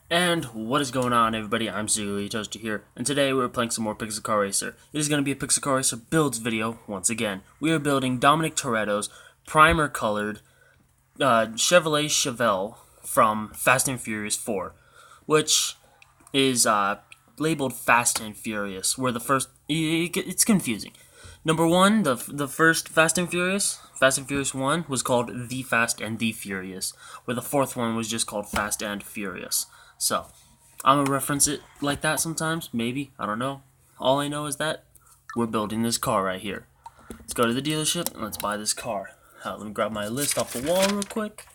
And what is going on, everybody? I'm Zooey Toaster here, and today we're playing some more Pixel Car Racer. It is going to be a Pixel Car Racer builds video once again. We are building Dominic Toretto's primer-colored Chevrolet Chevelle from Fast and Furious 4, which is labeled Fast and Furious. Where the first it's confusing. Number one, the first Fast and Furious 1, was called The Fast and the Furious, where the fourth one was just called Fast and Furious. So, I'm gonna reference it like that sometimes, maybe, I don't know. All I know is that we're building this car right here. Let's go to the dealership and let's buy this car. Let me grab my list off the wall real quick.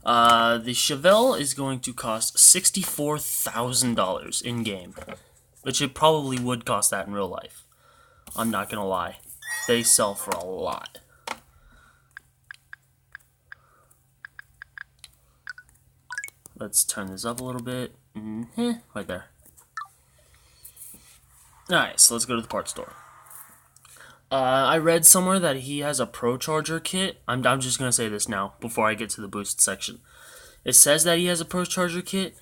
The Chevelle is going to cost $64,000 in game, which it probably would cost that in real life. I'm not gonna lie, they sell for a lot. Let's turn this up a little bit. Right there. Alright, so let's go to the parts store. I read somewhere that he has a Pro Charger kit. I'm just going to say this now before I get to the boost section. It says that he has a Pro Charger kit.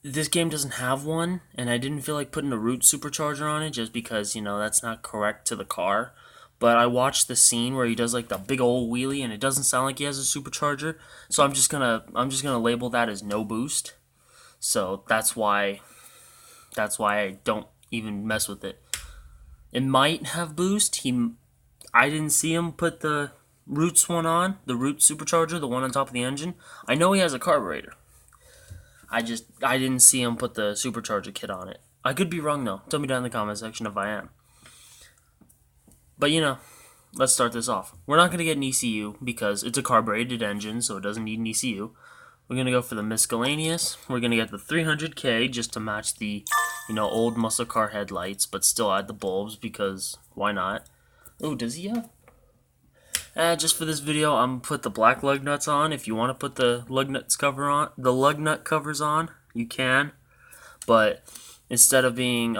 This game doesn't have one, and I didn't feel like putting a root supercharger on it just because, that's not correct to the car. But I watched the scene where he does like the big old wheelie, and it doesn't sound like he has a supercharger. So I'm just gonna label that as no boost. So that's why I don't even mess with it. It might have boost. I didn't see him put the Roots one on, the Root supercharger, the one on top of the engine. I know he has a carburetor. I didn't see him put the supercharger kit on it. I could be wrong though. Tell me down in the comment section if I am. But let's start this off. We're not going to get an ECU because it's a carbureted engine, so it doesn't need an ECU. We're going to go for the miscellaneous. We're going to get the 300K just to match the, old muscle car headlights, but still add the bulbs because why not? Oh, does he have? Just for this video, I'm going to put the black lug nuts on. If you want to put the lug nuts lug nut covers on, you can. But instead of being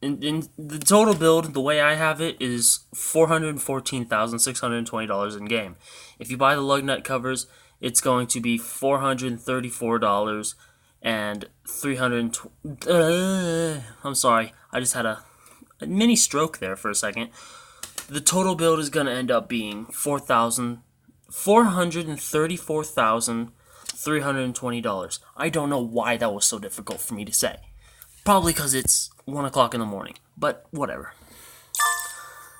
in the total build, the way I have it is $414,620 in game. If you buy the lug nut covers, it's going to be $434 and 300. I'm sorry, I just had a mini stroke there for a second. The total build is going to end up being $434,320. I don't know why that was so difficult for me to say. Probably because it's 1 o'clock in the morning, but whatever.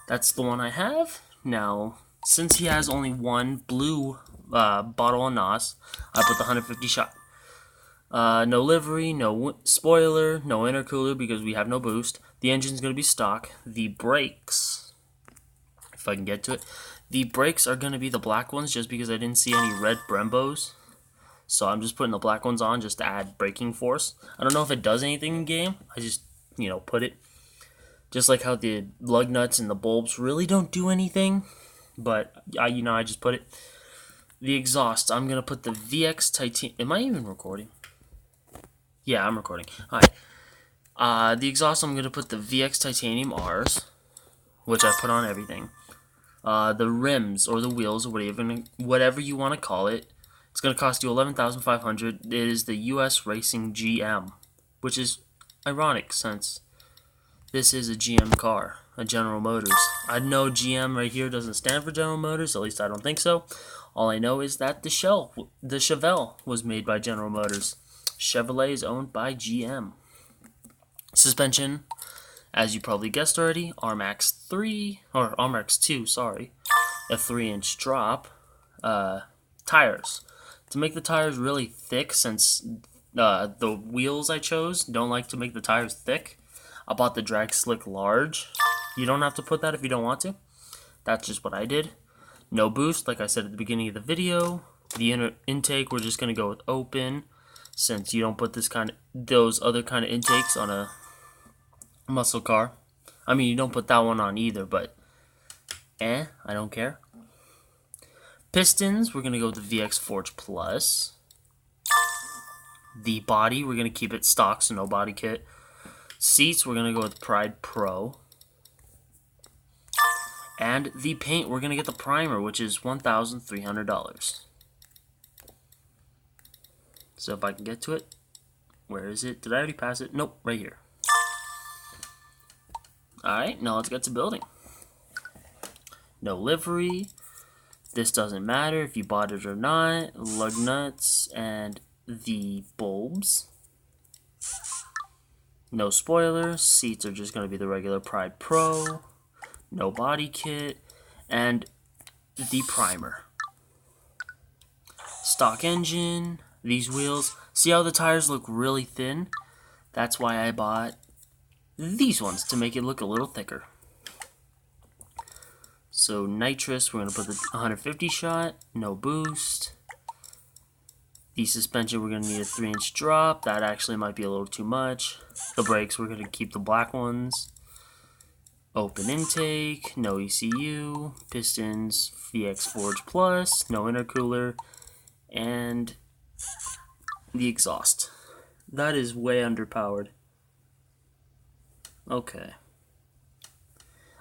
That's the one I have. Now, since he has only one blue bottle of NOS, I put the 150 shot. No livery, no spoiler, no intercooler because we have no boost. The engine's going to be stock. The brakes, if I can get to it, the brakes are going to be the black ones just because I didn't see any red Brembos. So I'm just putting the black ones on just to add braking force. I don't know if it does anything in game. I just, put it. Just like how the lug nuts and the bulbs really don't do anything. But, I just put it. The exhaust, I'm going to put the VX Titanium. Am I even recording? Yeah, I'm recording. Alright. The exhaust, I'm going to put the VX Titanium Rs, which I put on everything. The rims, or the wheels, or whatever you want to call it. It's going to cost you $11,500. It is the US Racing GM, which is ironic since this is a GM car, a General Motors. I know GM right here doesn't stand for General Motors, at least I don't think so. All I know is that the Chevelle was made by General Motors. Chevrolet is owned by GM. Suspension, as you probably guessed already, RMAX 2, sorry. A 3-inch drop. Tires. To make the tires really thick, since the wheels I chose don't like to make the tires thick, I bought the Drag Slick Large. You don't have to put that if you don't want to. That's just what I did. No boost, like I said at the beginning of the video. The intake, we're just going to go with open, since you don't put those other kind of intakes on a muscle car. I mean, you don't put that one on either, but I don't care. Pistons, we're going to go with the VX Forge Plus. The body, we're going to keep it stock, so no body kit. Seats, we're going to go with Pride Pro. And the paint, we're going to get the primer, which is $1,300. So if I can get to it. Where is it? Did I already pass it? Nope, right here. Alright, now let's get to building. No livery. This doesn't matter if you bought it or not. Lug nuts and the bulbs. No spoilers. Seats are just going to be the regular Pride Pro. No body kit. And the primer. Stock engine. These wheels. See how the tires look really thin? That's why I bought these ones to make it look a little thicker. So nitrous, we're going to put the 150 shot. No boost. The suspension, we're going to need a 3-inch drop. That actually might be a little too much. The brakes, we're going to keep the black ones. Open intake, no ECU. Pistons, VX Forge Plus, no intercooler. And the exhaust. That is way underpowered. Okay.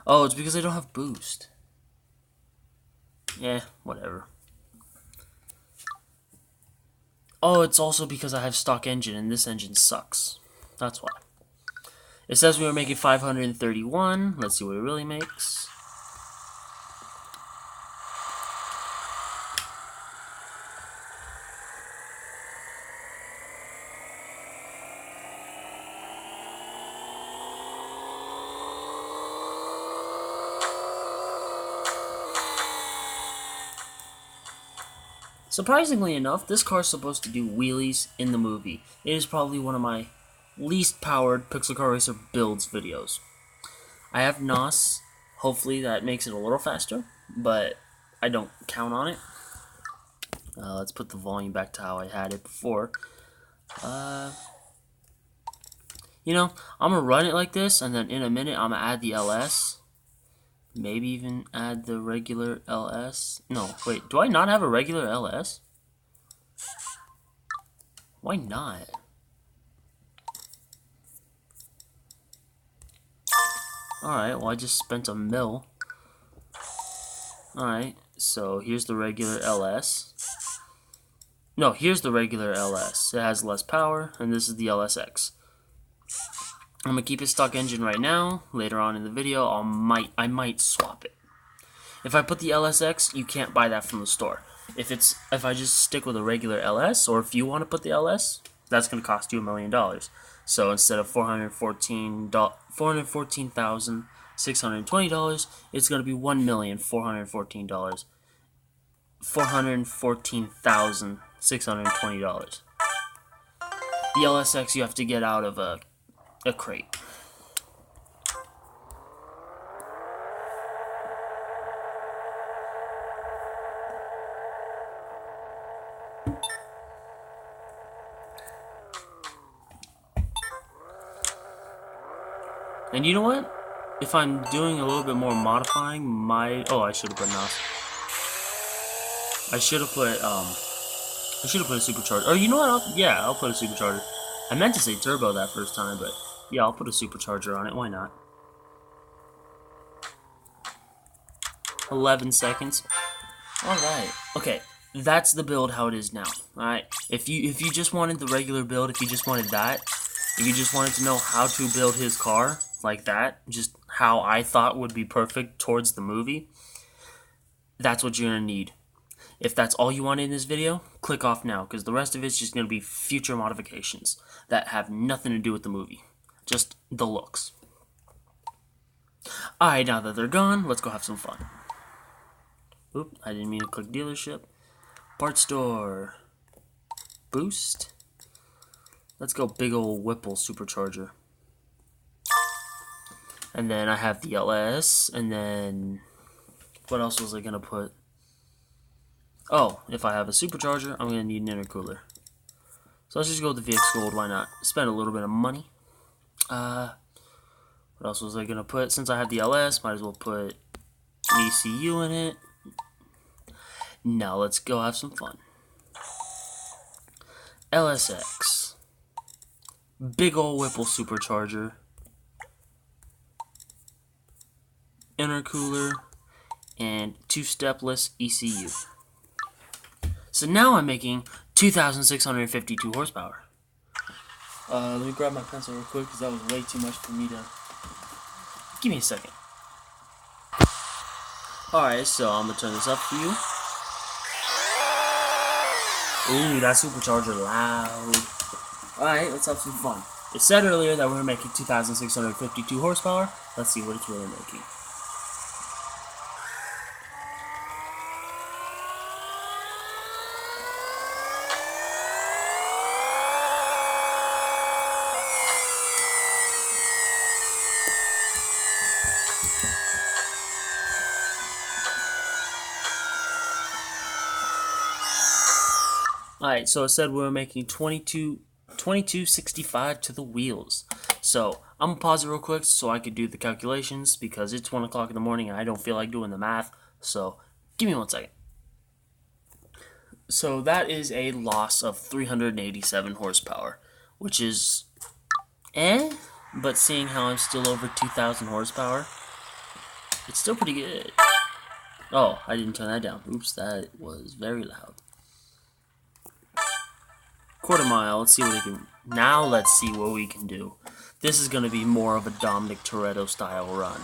Oh, it's because I don't have boost. Yeah, whatever. Oh, it's also because I have stock engine and this engine sucks. That's why. It says we were making 531. Let's see what it really makes. Surprisingly enough, this car is supposed to do wheelies in the movie. It is probably one of my least powered Pixel Car Racer builds videos. I have NOS. Hopefully that makes it a little faster, but I don't count on it. Let's put the volume back to how I had it before. You know, I'm going to run it like this, and then in a minute I'm going to add the LS. Maybe even add the regular LS. No, wait, do I not have a regular LS? Why not? Alright, well I just spent $1 million. Alright, so here's the regular LS. No, here's the regular LS. It has less power, and this is the LSX. I'm gonna keep it stock engine right now. Later on in the video, I might swap it. If I put the LSX, you can't buy that from the store. If I just stick with a regular LS, or if you want to put the LS, that's gonna cost you $1 million. So instead of $414,620, it's gonna be $1,414,620. The LSX you have to get out of a crate. And you know what? If I'm doing a little bit more modifying, I should have put NOS. I should have put a supercharger. Or you know what? I'll put a supercharger. I meant to say turbo that first time, but yeah, I'll put a supercharger on it. Why not? 11 seconds. All right. Okay, that's the build how it is now. All right. If you just wanted the regular build, if you just wanted to know how to build his car like that, just how I thought would be perfect towards the movie, that's what you're gonna need. If that's all you want in this video, click off now, because the rest of it's just going to be future modifications that have nothing to do with the movie. Just the looks. Alright, now that they're gone, let's go have some fun. Oop, I didn't mean to click dealership. Part store. Boost. Let's go big ol' Whipple supercharger. And then I have the LS, and then what else was I going to put? Oh, if I have a supercharger, I'm going to need an intercooler. So let's just go with the VX Gold, why not? Spend a little bit of money. What else was I going to put? Since I have the LS, might as well put an ECU in it. Now let's go have some fun. LSX. Big ol' Whipple supercharger. Intercooler. And 2-stepless ECU. So now I'm making 2,652 horsepower. Let me grab my pencil real quick because that was way too much for me to... Give me a second. Alright, so I'm going to turn this up for you. Ooh, that supercharger loud. Alright, let's have some fun. It said earlier that we were making 2,652 horsepower. Let's see what it's really making. Alright, so it said we were making 2265 to the wheels. So, I'm going to pause it real quick so I could do the calculations because it's 1 o'clock in the morning and I don't feel like doing the math. So, give me 1 second. So, that is a loss of 387 horsepower, which is but seeing how I'm still over 2,000 horsepower, it's still pretty good. Oh, I didn't turn that down. Oops, that was very loud. Quarter mile, let's see what we can... Now let's see what we can do. This is going to be more of a Dominic Toretto style run.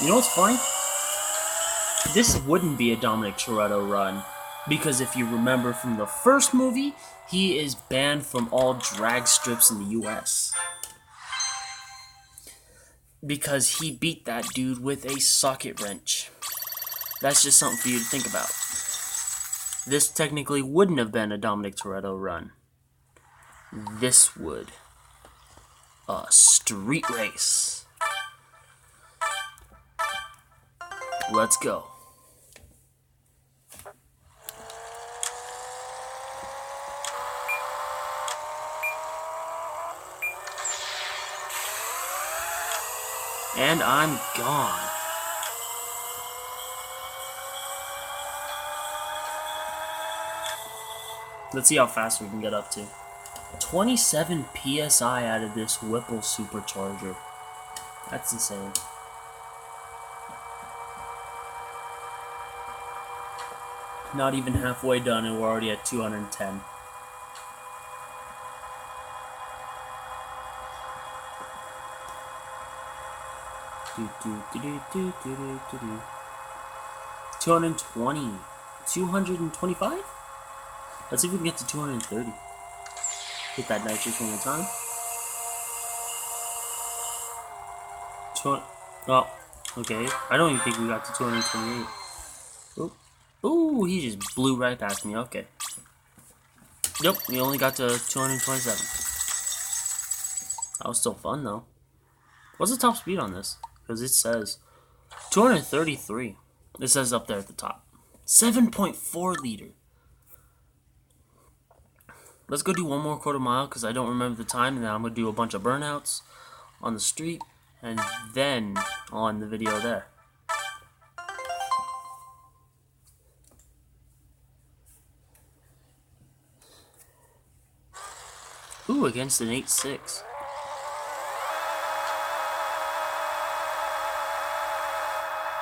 You know what's funny? This wouldn't be a Dominic Toretto run. Because if you remember from the first movie, he is banned from all drag strips in the US. Because he beat that dude with a socket wrench. That's just something for you to think about. This technically wouldn't have been a Dominic Toretto run. This would. A street race. Let's go. And I'm gone. Let's see how fast we can get up to. 27 PSI out of this Whipple supercharger. That's insane. Not even halfway done and we're already at 210. Do, do, do, do, do, do, do, do. 220. 225? Let's see if we can get to 230. Hit that nitrous one more time. Oh, okay. I don't even think we got to 228. Oop. Ooh, he just blew right past me. Okay. Yep, we only got to 227. That was still fun, though. What's the top speed on this? Because it says 233. It says up there at the top. 7.4 liter. Let's go do one more quarter mile because I don't remember the time, and then I'm going to do a bunch of burnouts on the street and then on the video there. Ooh, against an 8.6.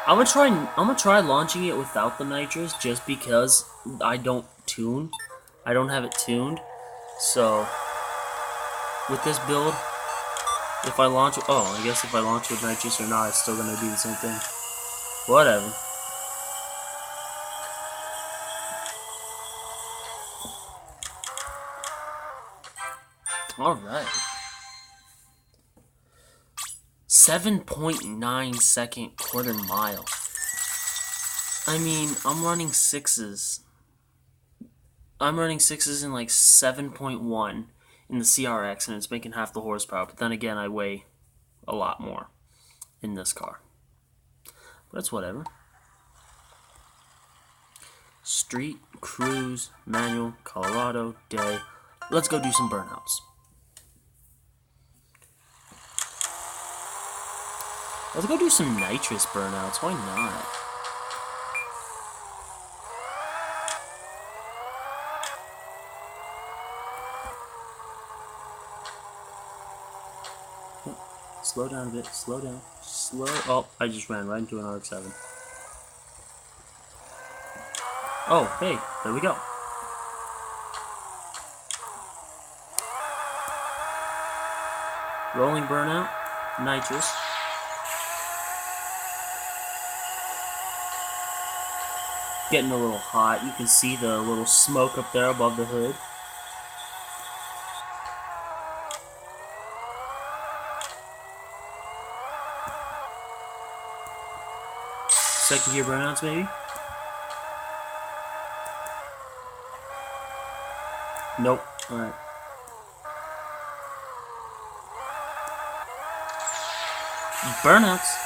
I'm gonna try launching it without the nitrous just because I don't tune. I don't have it tuned. So with this build, if I launch I guess if I launch with nitrous or not, it's still gonna do the same thing. Whatever. Alright. 7.9 second quarter mile. I mean, I'm running sixes. I'm running sixes in like 7.1 in the CRX, and it's making half the horsepower. But then again, I weigh a lot more in this car. But it's whatever. Street, cruise, manual, Colorado, day. Let's go do some burnouts. Let's go do some nitrous burnouts. Why not? Slow down a bit. Slow down. Slow. Oh, I just ran right into an RX-7. Oh, hey, there we go. Rolling burnout. Nitrous. Getting a little hot. You can see the little smoke up there above the hood. Second gear burnouts, maybe? Nope. Alright. Burnouts.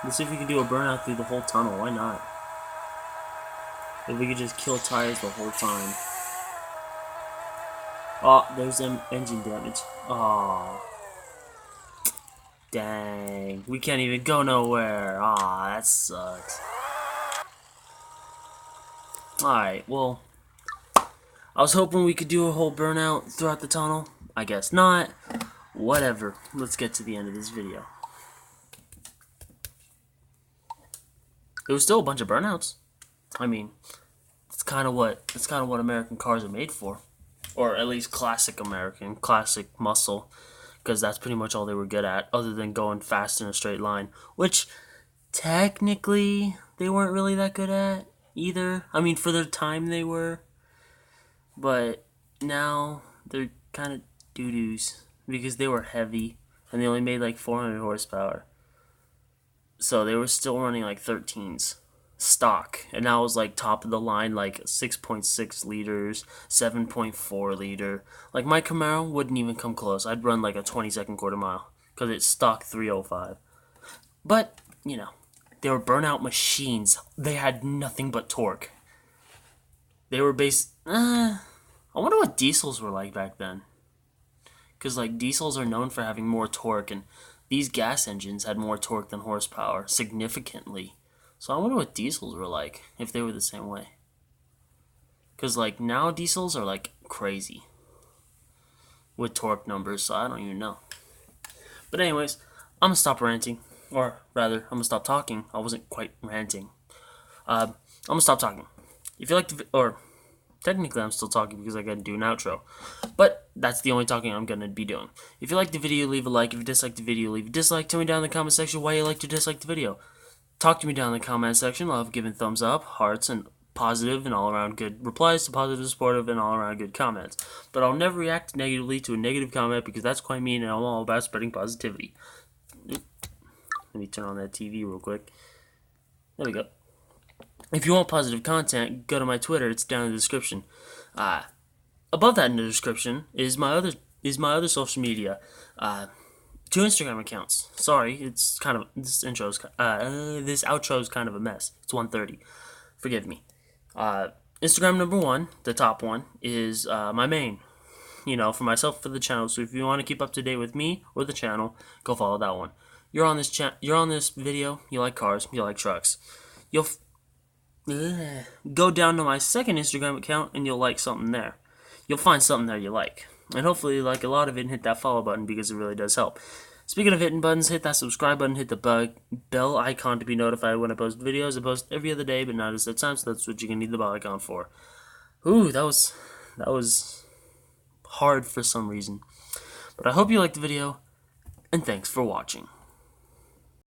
Let's see if we can do a burnout through the whole tunnel. Why not? If we could just kill tires the whole time. Oh, there's engine damage. Oh. Dang. We can't even go nowhere. Ah, that sucks. Alright, well, I was hoping we could do a whole burnout throughout the tunnel. I guess not. Whatever. Let's get to the end of this video. It was still a bunch of burnouts. I mean, it's kind of what American cars are made for, or at least classic muscle, because that's pretty much all they were good at, other than going fast in a straight line, which technically they weren't really that good at either. I mean, for their time they were, but now they're kind of doo-doos because they were heavy and they only made like 400 horsepower. So they were still running like 13s stock, and that was like top of the line, like 6.6 liters, 7.4 liter. Like my Camaro wouldn't even come close. I'd run like a 20-second quarter mile because it's stock 305. But you know, they were burnout machines. They had nothing but torque. They were I wonder what diesels were like back then. Because like diesels are known for having more torque, and these gas engines had more torque than horsepower, significantly. So I wonder what diesels were like, if they were the same way. Because like now diesels are like crazy with torque numbers, so I don't even know. But anyways, I'm going to stop ranting. Or rather, I'm going to stop talking. I wasn't quite ranting. I'm going to stop talking. If you like or technically I'm still talking because I got to do an outro. But that's the only talking I'm going to be doing. If you like the video, leave a like. If you dislike the video, leave a dislike. Tell me down in the comment section why you liked or disliked the video. Talk to me down in the comment section. Love giving thumbs up, hearts, and positive and all-around good replies to positive, supportive, and all-around good comments. But I'll never react negatively to a negative comment because that's quite mean, and I'm all about spreading positivity. Let me turn on that TV real quick. There we go. If you want positive content, go to my Twitter. It's down in the description. Above that in the description is my other social media. 2 Instagram accounts. Sorry, it's kind of this outro is kind of a mess. It's 1:30. Forgive me. Instagram number 1, the top one, is my main. For myself, for the channel. So if you want to keep up to date with me or the channel, go follow that one. You're on this video. You like cars. You like trucks. You'll go down to my second Instagram account and you'll like something there. You'll find something there you like. And hopefully you like a lot of it and hit that follow button because it really does help. Speaking of hitting buttons, hit that subscribe button, hit the bell icon to be notified when I post videos. I post every other day, but not at that time, so that's what you're going to need the bell icon for. Ooh, that was hard for some reason. But I hope you liked the video, and thanks for watching.